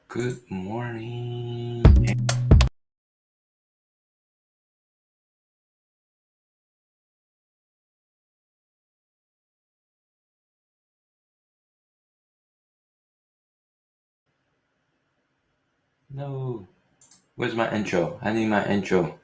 Good morning. No. Where's my intro? I need my intro.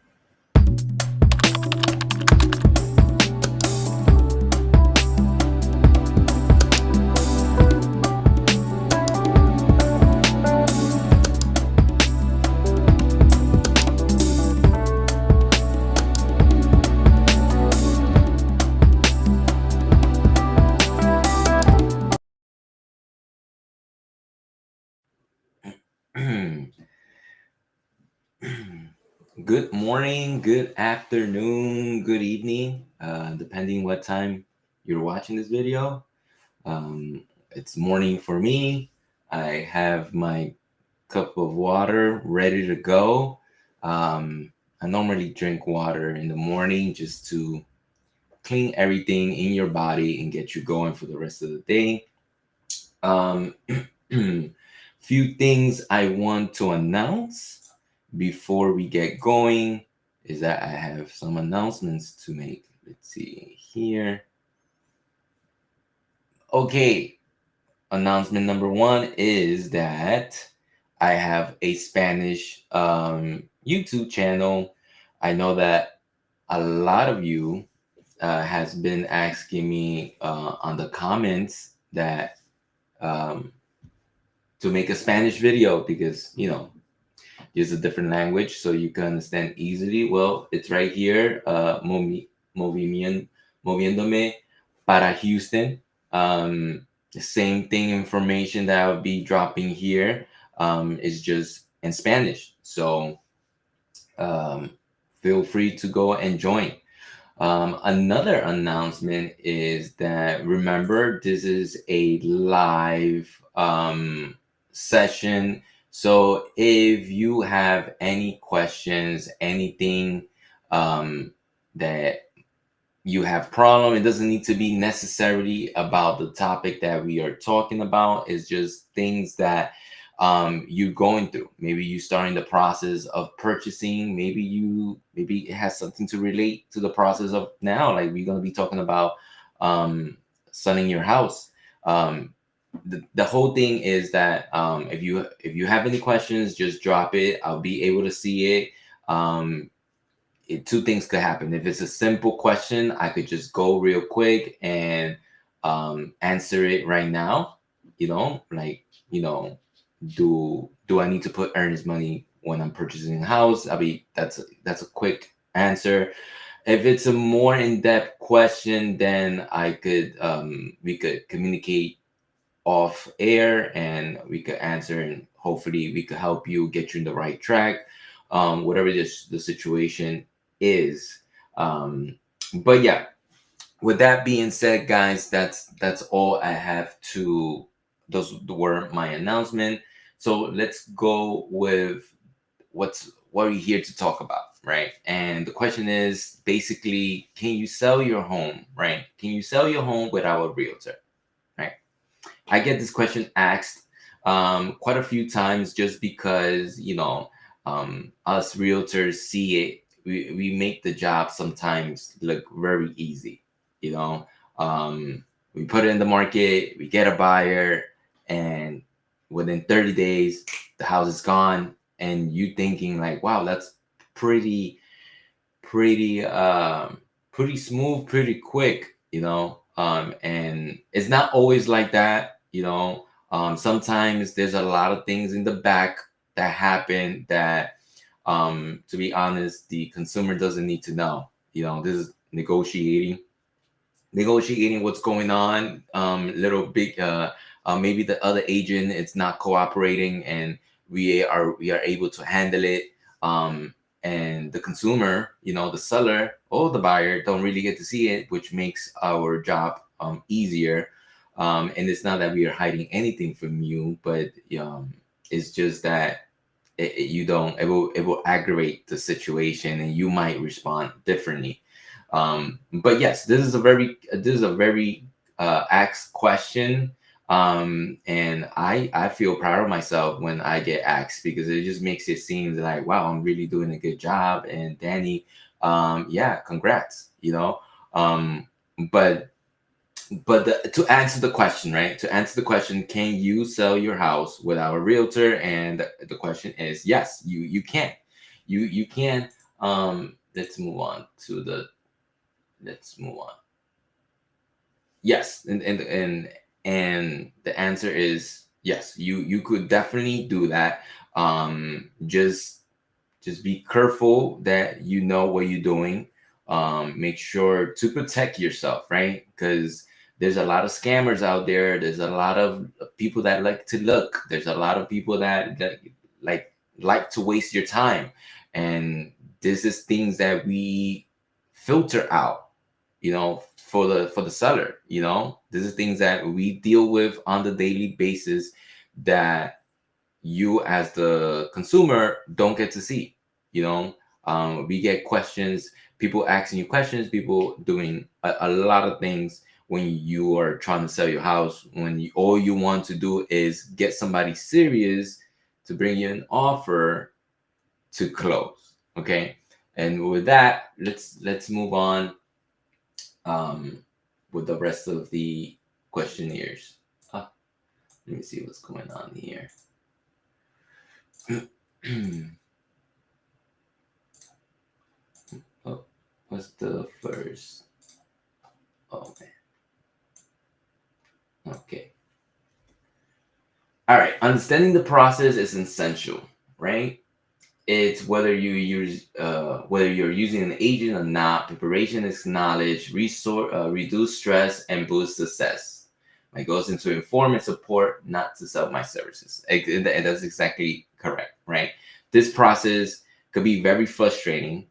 Good morning, good afternoon, good evening, depending what time you're watching this video. It's morning for me. I have my cup of water ready to go. I normally drink water in the morning just to clean everything in your body and get you going for the rest of the day. Um, few things I want to announce before we get going is that I have some announcements to make. Let's see here. Okay, announcement number one is that I have a Spanish YouTube channel. I know that a lot of you has been asking me on the comments that um, to make a Spanish video because use a different language so you can understand easily. Well, it's right here. Moviéndome para Houston. The same thing information that I'll be dropping here is just in Spanish. So um, feel free to go and join. Another announcement is that remember, this is a live session. So if you have any questions, anything that you have problem, it doesn't need to be necessarily about the topic that we are talking about. It's just things that you're going through. Maybe you starting the process of purchasing. Maybe it has something to relate to the process of now. Like we're gonna be talking about selling your house. The whole thing is that if you have any questions, just drop it. I'll be able to see it. Two things could happen. If it's a simple question, I could just go real quick and answer it right now. Like do I need to put earnest money when I'm purchasing a house? I mean, that's a quick answer. If it's a more in-depth question, then we could communicate off air and we could answer, and hopefully we could help you get you in the right track, whatever the situation is. But yeah, with that being said, guys, that's all I have to. Those were my announcement. So let's go with what are we here to talk about, right? And the question is basically, can you sell your home, right? Can you sell your home without a realtor, right? I get this question asked quite a few times just because, us realtors see it. We make the job sometimes look very easy. You know, we put it in the market, we get a buyer, and within 30 days, the house is gone. And you thinking like, wow, that's pretty pretty pretty smooth, pretty quick, and it's not always like that. Sometimes there's a lot of things in the back that happen that to be honest, the consumer doesn't need to know. This is negotiating what's going on, little big maybe the other agent it's not cooperating, and we are able to handle it. And the consumer, the seller or the buyer don't really get to see it, which makes our job easier. And it's not that we are hiding anything from you, but it's just that you don't it will aggravate the situation and you might respond differently. But yes, this is a very asked question. And I feel proud of myself when I get asked, because it just makes it seem like, wow, I'm really doing a good job. And Dany, yeah, congrats, um but to answer the question, right? To answer the question, can you sell your house without a realtor? And the question is yes, you can. You can. Let's move on to the let's move on. Yes, and the answer is yes. You could definitely do that. Just be careful that you know what you're doing. Make sure to protect yourself, right? Because there's a lot of scammers out there. There's a lot of people that like to look. There's a lot of people that like like to waste your time, and this is things that we filter out, for the seller. This is things that we deal with on the daily basis that you as the consumer don't get to see. We get questions, people asking you questions, people doing a lot of things when you are trying to sell your house, when all you want to do is get somebody serious to bring you an offer to close. Okay, and with that, let's move on, um, with the rest of the questionnaires. Ah, let me see what's going on here. Oh, what's the first? Oh man. Okay. All right. Understanding the process is essential, right? It's whether you're using an agent or not. Preparation is knowledge, reduce stress, and boost success. My goal is to inform and support, not to sell my services. And that's exactly correct, right? This process could be very frustrating,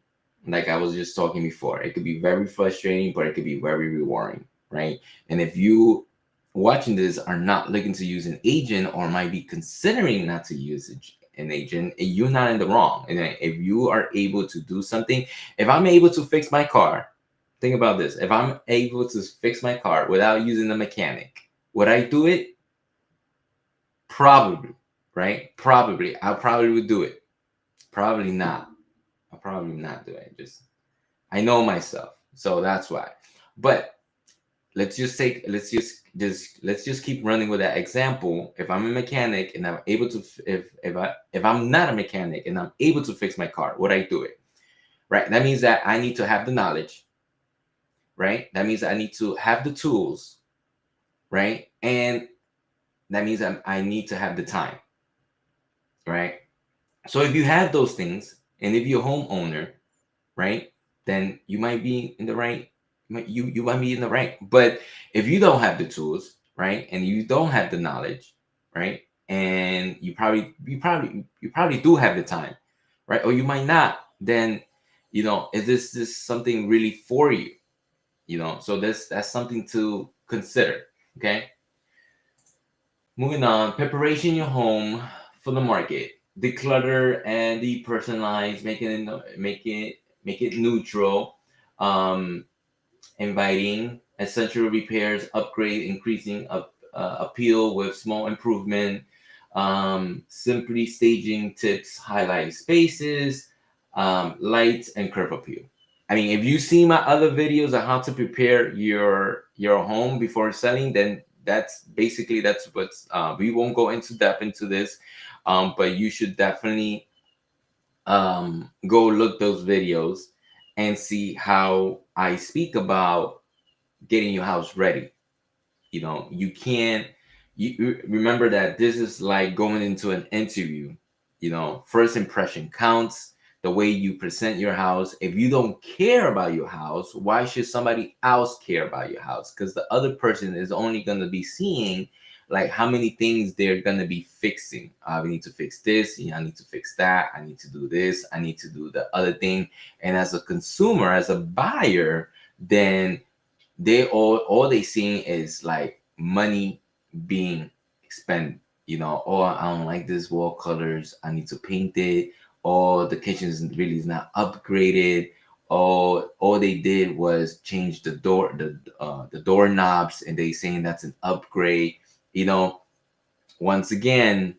like I was just talking before. It could be very frustrating, but it could be very rewarding, right? And if you watching this are not looking to use an agent, or might be considering not to use an agent, you're not in the wrong. And if you are able to do something, if I'm able to fix my car, think about this. If I'm able to fix my car without using a mechanic, would I do it? Probably, right? Probably. I probably would do it. Probably not. I'll probably not do it. I know myself. So that's why. But let's just keep running with that example. If I'm a mechanic and I'm able to, if I'm not a mechanic and I'm able to fix my car, would I do it? Right? That means that I need to have the knowledge, right? That means I need to have the tools, right? And that means I need to have the time, right? So if you have those things, and if you're a homeowner, right, then you might be in the right. You might be in the right. But if you don't have the tools, right, and you don't have the knowledge, right, and you probably do have the time, right, or you might not, then is this something really for you? So that's something to consider. Okay. Moving on, preparation your home for the market. Declutter and depersonalize, make it neutral, um, inviting, essential repairs, upgrade, increasing appeal with small improvement, simply staging tips, highlight spaces, lights, and curve appeal. I mean, if you see my other videos on how to prepare your home before selling, then that's what's we won't go into depth into this, but you should definitely go look those videos and see how I speak about getting your house ready. You can't, you remember that this is like going into an interview. First impression counts. The way you present your house. If you don't care about your house, why should somebody else care about your house? Because the other person is only going to be seeing like how many things they're going to be fixing. We need to fix this. I need to fix that. I need to do this. I need to do the other thing. And as a consumer, as a buyer, then they all they seeing is like money being expended. Oh, I don't like this wall colors, I need to paint it. Or the kitchen is not upgraded. All they did was change the doorknobs, and they saying that's an upgrade. You know, once again,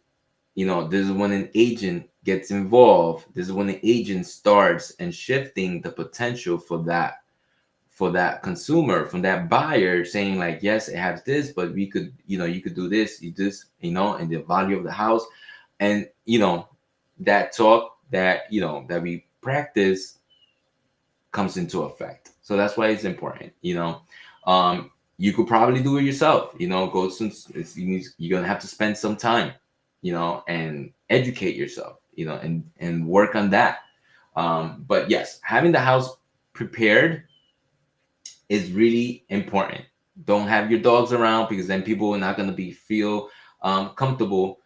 this is when an agent gets involved. This is when the agent starts and shifting the potential for that consumer, from that buyer, saying like, yes, it has this, but we could, you could do this, you this, and the value of the house. And that talk that that we practice comes into effect. So that's why it's important. You could probably do it yourself. Go some. You're gonna have to spend some time, and educate yourself. And work on that. But yes, having the house prepared is really important. Don't have your dogs around, because then people are not gonna be feel comfortable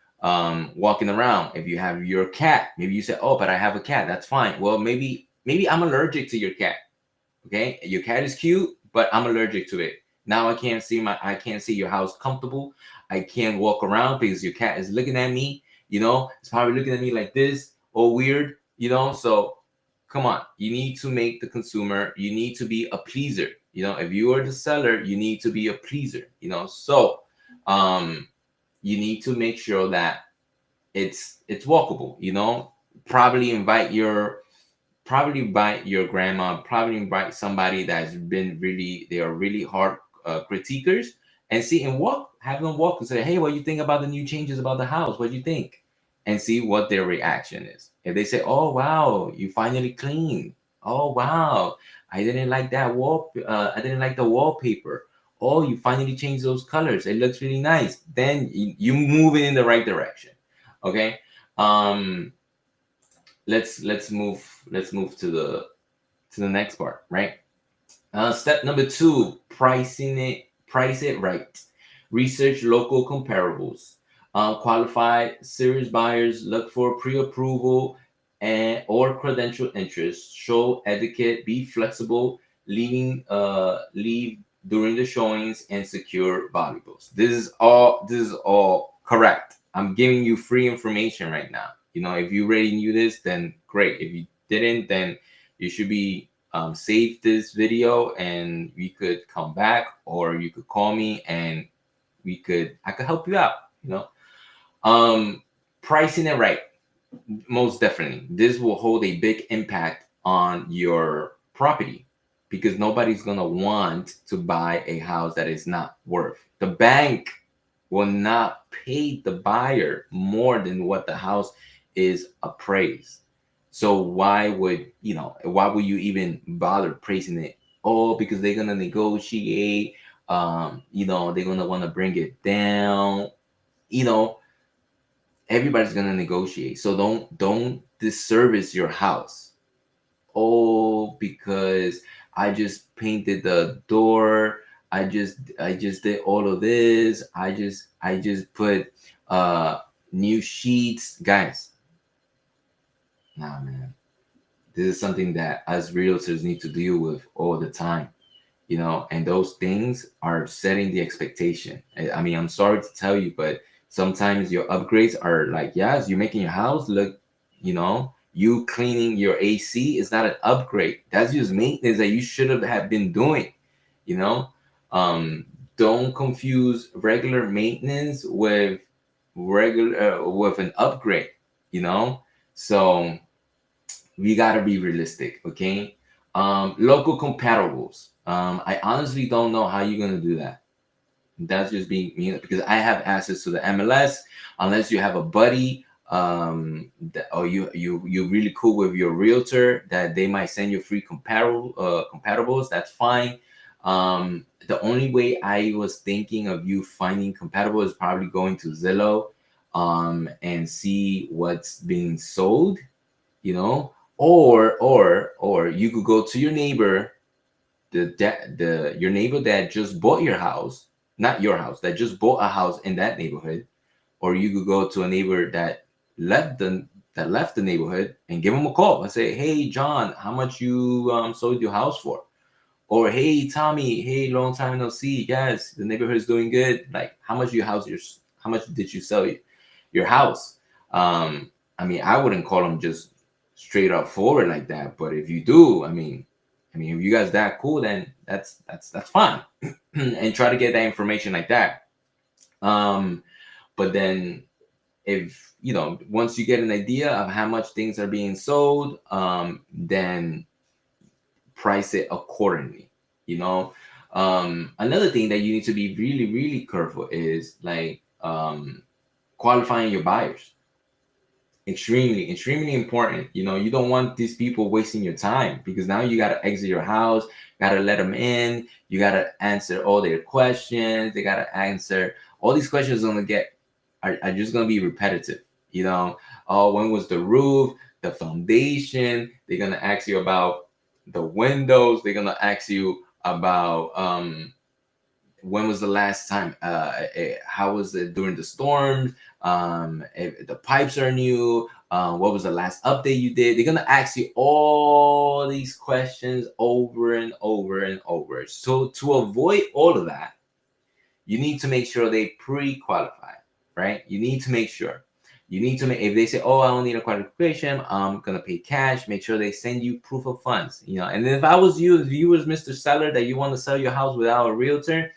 walking around. If you have your cat, maybe you say, oh, but I have a cat, that's fine. Well, maybe I'm allergic to your cat. Okay, your cat is cute, but I'm allergic to it. Now I can't see your house comfortable. I can't walk around because your cat is looking at me. It's probably looking at me like this, or weird. So come on, you need to make the consumer. You need to be a pleaser. If you are the seller, you need to be a pleaser. So you need to make sure that it's walkable. Probably invite your grandma, probably invite somebody that's been really, they are really hard critiquers, and have them walk and say, hey, what do you think about the new changes about the house? What do you think? And see what their reaction is. If they say, oh, wow, you finally clean. Oh, wow, I didn't like that I didn't like the wallpaper. Oh, you finally changed those colors. It looks really nice. Then you move it in the right direction. Okay. Um, let's move to the next part, right? Step number 2: price it right. Research local comparables. Qualified serious buyers look for pre-approval and or credential interest. Show etiquette. Be flexible. Leave during the showings and secure valuables. This is all correct. I'm giving you free information right now. If you already knew this, then great. If you didn't, then you should be save this video, and we could come back, or you could call me, and I could help you out. Um, Pricing it right, most definitely. This will hold a big impact on your property, because nobody's gonna want to buy a house that is not worth. The bank will not pay the buyer more than what the house is appraised. So why would you even bother praising it? Oh, because they're gonna negotiate. They're gonna want to bring it down. You know, everybody's gonna negotiate. So don't disservice your house. Oh, because I just painted the door. I just did all of this. I just put new sheets. Guys, nah, man. This is something that us realtors need to deal with all the time. And those things are setting the expectation. I mean, I'm sorry to tell you, but sometimes your upgrades are like, yes, you're making your house look, you cleaning your AC is not an upgrade. That's just maintenance that you should have been doing. you know um don't confuse regular maintenance with an upgrade. So we got to be realistic. Okay. Local comparables. I honestly don't know how you're going to do that. That's just being because I have access to the MLS. Unless you have a buddy, or you're really cool with your realtor, that they might send you free comparables. That's fine. The only way I was thinking of you finding compatible is probably going to Zillow, and see what's being sold. Or you could go to your neighbor, your neighbor that just bought your house, not your house, that just bought a house in that neighborhood. Or you could go to a neighbor that left the neighborhood, and give them a call and say, hey John, how much you sold your house for? Or hey Tommy, hey, long time no see, yes, the neighborhood is doing good, like how much did you sell your house? I mean, I wouldn't call them just straight up forward like that, but if you do, I mean, if you guys that cool, then that's fine. And try to get that information like that. Um, but then if once you get an idea of how much things are being sold, then price it accordingly. You know, another thing that you need to be really, really careful is like qualifying your buyers. Extremely, extremely important. You don't want these people wasting your time, because now you got to exit your house, got to let them in, you got to answer all their questions, they got to answer all these questions. Are just going to be repetitive. Oh, when was the roof, the foundation? They're going to ask you about the windows, they're going to ask you about when was the last time, how was it during the storms, if the pipes are new, what was the last update you did. They're going to ask you all these questions over and over and over. So to avoid all of that, you need to make sure they pre-qualify, right? You need to make sure. If they say, oh, I don't need a qualification, I'm gonna pay cash, make sure they send you proof of funds. And if I was you, if you was Mr. Seller, that you want to sell your house without a realtor,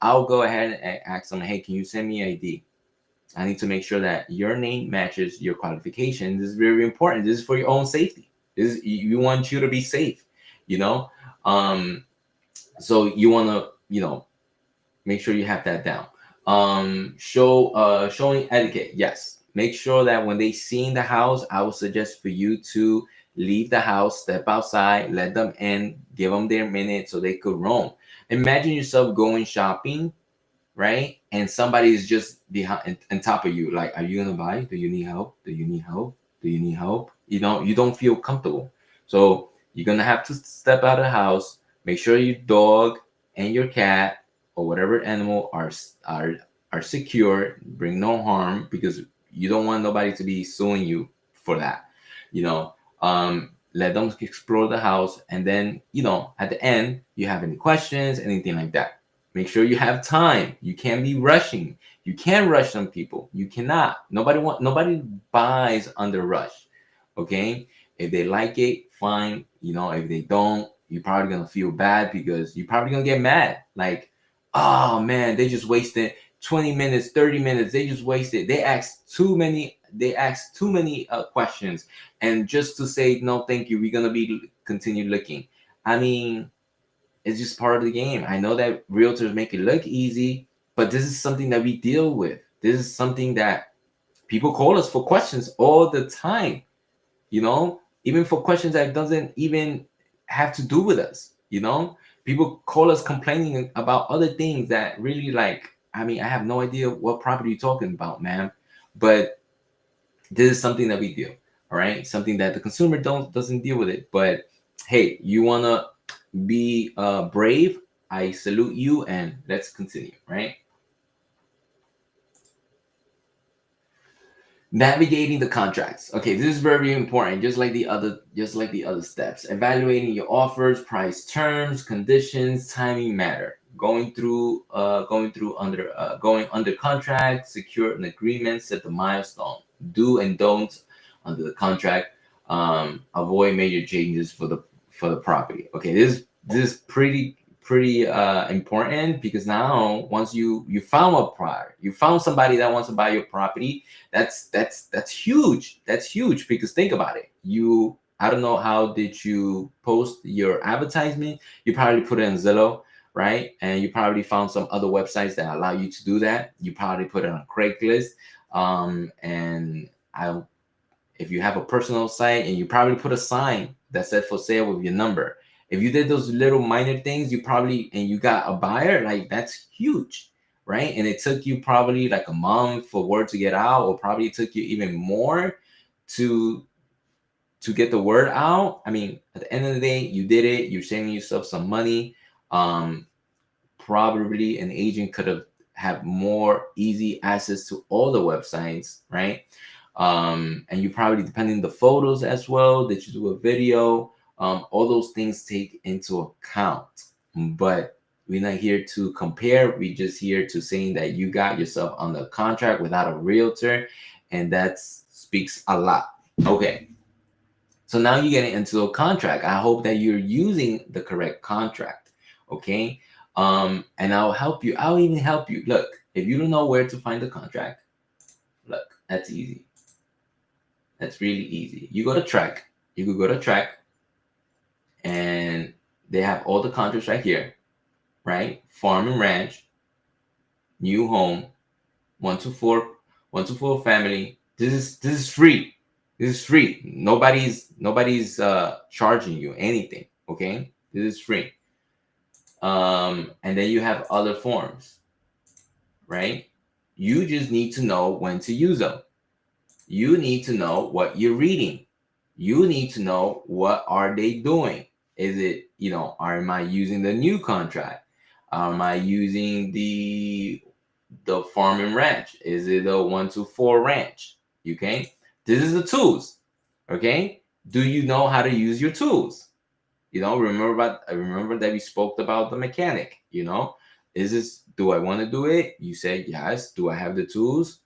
I'll go ahead and ask them, hey, can you send me ID? I need to make sure that your name matches your qualification. This is very important. This is for your own safety. You want you to be safe, you know? So you want to, make sure you have that down. Showing etiquette. Yes. Make sure that when they see in the house, I would suggest for you to leave the house, step outside, let them in, give them their minute so they could roam. Imagine yourself going shopping, right? And somebody is just behind on top of you. Like, are you gonna buy? Do you need help? Do you need help? Do you need help? You don't feel comfortable. So you're gonna have to step out of the house, make sure your dog and your cat or whatever animal are secure, bring no harm, because you don't want nobody to be suing you for that. Let them explore the house, and then at the end, you have any questions, anything like that. Make sure you have time. You can't be rushing. You can't rush some people. You cannot. Nobody buys under rush. Okay? If they like it, fine. If they don't, you're probably gonna feel bad, because you're probably gonna get mad. Like, oh man, they just wasted 20 minutes, 30 minutes. They just wasted. They asked too many questions. And just to say no, thank you, we're gonna be continue looking. I mean, it's just part of the game. I know that realtors make it look easy, but this is something that we deal with. This is something that people call us for questions all the time, even for questions that doesn't even have to do with us. People call us complaining about other things that really, like, I mean, I have no idea what property you're talking about, man. But this is something that we deal, all right? Something that the consumer doesn't deal with it. But hey, you wanna be brave, I salute you, and let's continue, right? Navigating the contracts. Okay, this is very important. Just like the other steps. Evaluating your offers, price, terms, conditions, timing matter. Going under contract, secure an agreement, set the milestone, do and don't under the contract. Avoid major changes for the property. Okay, this is pretty important, because now once you found a buyer, you found somebody that wants to buy your property. That's huge. That's huge, because think about it. I don't know, how did you post your advertisement? You probably put it in Zillow, right? And you probably found some other websites that allow you to do that. You probably put it on Craigslist. And if you have a personal site, and you probably put a sign that said for sale with your number. If you did those little minor things, and you got a buyer, like, that's huge, right? And it took you probably like a month for word to get out, or probably it took you even more to get the word out. I mean, at the end of the day, you did it. You're saving yourself some money. Probably an agent could have more easy access to all the websites, right? And you probably, depending on the photos as well, that you do a video, all those things take into account. But we're not here to compare. We're just here to saying that you got yourself on the contract without a realtor, and that speaks a lot. Okay. So now you're getting into a contract. I hope that you're using the correct contract. Okay. And I'll help you. I'll even help you. Look, If you don't know where to find the contract, look, that's easy. That's really easy. You go to track. You could go to track, and they have all the contracts right here, right? Farm and ranch, new home, 1 to 4, 1 to 4 family. This is free. This is free. Nobody's charging you anything. Okay, this is free. And then you have other forms, right? You just need to know when to use them. You need to know what you're reading. You need to know what are they doing. Is it, am I using the new contract? Am I using the farm and ranch? Is it a 1 to 4 ranch? Okay, this is the tools. Okay, do you know how to use your tools? Remember that we spoke about the mechanic. Is this, do I want to do it? You say yes. Do I have the tools?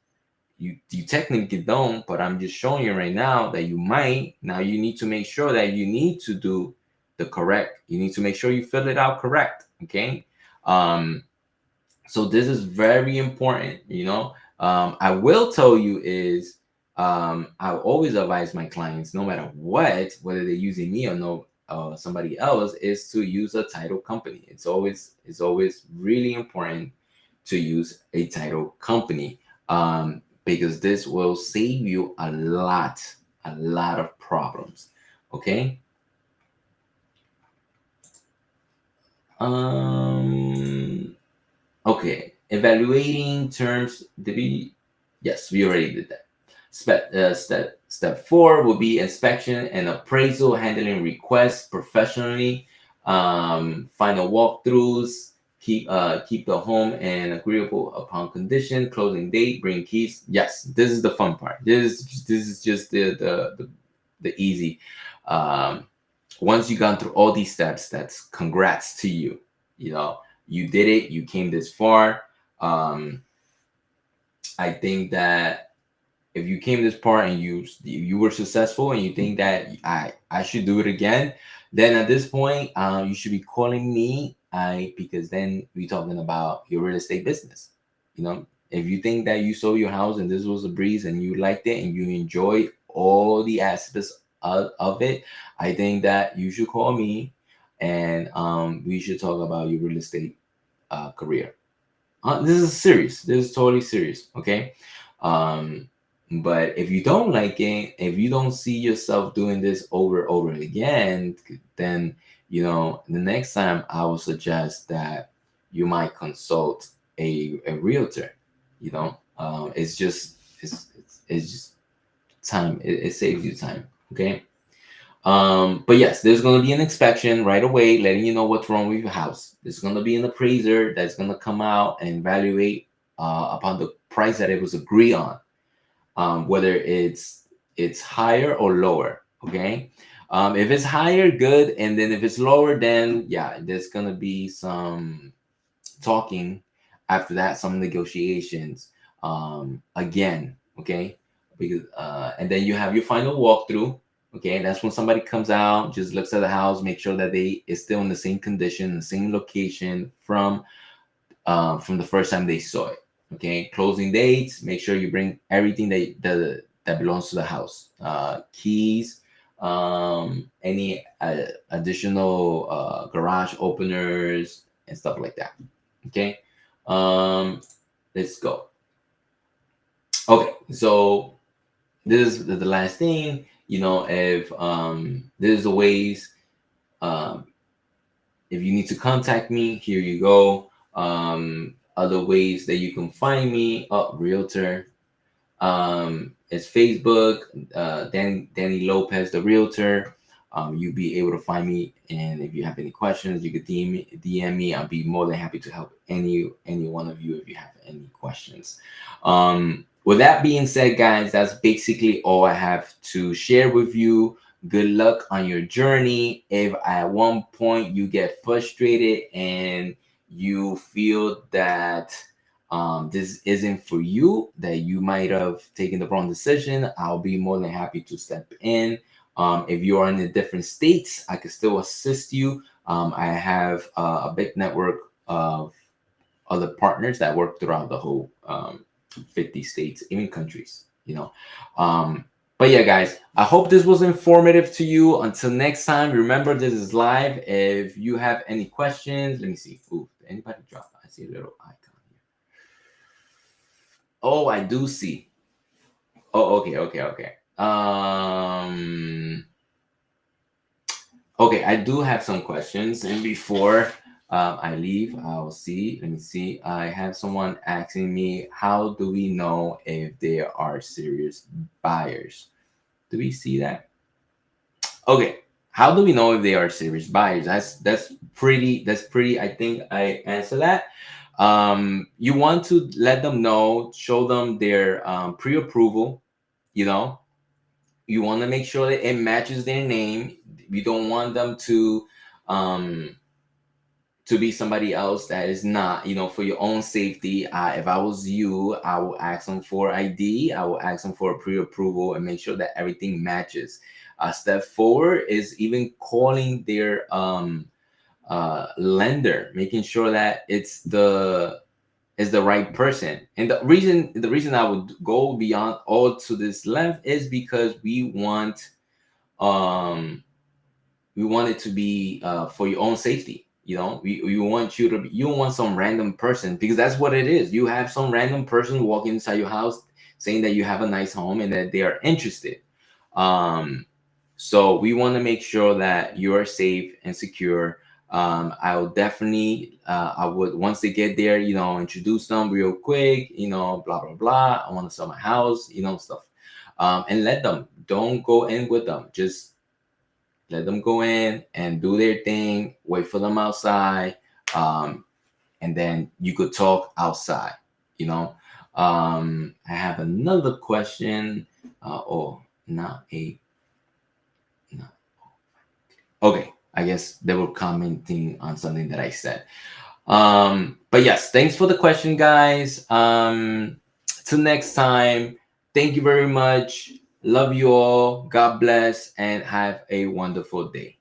You technically don't, but I'm just showing you right now that you might. Now you need to make sure that you need to do the correct. You need to make sure you fill it out correct. Okay. So this is very important. I will tell you is, I always advise my clients, no matter what, whether they're using me or no, somebody else, is to use a title company. It's always really important to use a title company, because this will save you a lot of problems. Okay. Okay, evaluating terms. Yes, we already did that. Step 4 will be inspection and appraisal, handling requests professionally. Final walkthroughs. Keep the home and agreeable upon condition. Closing date. Bring keys. Yes, this is the fun part. This is just the easy. Once you gone through all these steps, that's congrats to you. You did it. You came this far. I think that if you came this far and you were successful, and you think that I should do it again, then at this point, you should be calling me. Because then we're talking about your real estate business. If you think that you sold your house and this was a breeze and you liked it and you enjoyed all the aspects of it, I think that you should call me, and we should talk about your real estate career. This is serious. This is totally serious. Okay. But if you don't like it, if you don't see yourself doing this over again, then the next time I will suggest that you might consult a realtor. It's just time. It saves you time. Okay. But yes, there's going to be an inspection right away, letting you know what's wrong with your house. There's going to be an appraiser that's going to come out and evaluate upon the price that it was agreed on, whether it's higher or lower. Okay. If it's higher, good. And then if it's lower, then yeah, there's going to be some talking after that, some negotiations again. Okay. Because and then you have your final walkthrough. Okay, that's when somebody comes out, just looks at the house, make sure that it's still in the same condition, the same location from the first time they saw it. Okay, closing dates, make sure you bring everything that belongs to the house, keys, any additional garage openers and stuff like that. Okay, let's go. Okay, so this is the last thing. If there's a ways, if you need to contact me, here you go. Other ways that you can find me: Realtor. It's Facebook, Dany Lopez, the Realtor. You'll be able to find me, and if you have any questions, you could DM me. I'll be more than happy to help any one of you if you have any questions. With that being said, guys, that's basically all I have to share with you. Good luck on your journey. If at one point you get frustrated and you feel that this isn't for you, that you might have taken the wrong decision, I'll be more than happy to step in. If you are in a different states, I can still assist you. I have a big network of other partners that work throughout the whole 50 states, even countries, you know. But yeah, guys, I hope this was informative to you. Until next time, remember this is live. If you have any questions, let me see. Ooh, did anybody drop? I see a little icon here. Oh, I do see. Oh, okay. Okay, I do have some questions, and before I leave, I'll see. Let me see. I have someone asking me, how do we know if they are serious buyers? Do we see that? Okay. How do we know if they are serious buyers? That's pretty. That's pretty. I think I answer that. You want to let them know, show them their pre-approval. You know, you want to make sure that it matches their name. You don't want them um to be somebody else that is not, for your own safety. If I was you, I will ask them for ID. I will ask them for a pre-approval and make sure that everything matches. Step forward is even calling their lender, making sure that it's the right person. And the reason I would go beyond all to this length is because um we want it to be for your own safety. We want you don't want some random person, because that's what it is. You have some random person walking inside your house saying that you have a nice home and that they are interested. So we want to make sure that you are safe and secure. I'll definitely, I would, once they get there, introduce them real quick, blah blah blah, I want to sell my house, stuff. And let them, don't go in with them, just let them go in and do their thing, wait for them outside, um, and then you could talk outside. you know I have another question. Not a no. Okay, I guess they were commenting on something that I said. But yes, thanks for the question, guys. Till next time, thank you very much. Love you all. God bless and have a wonderful day.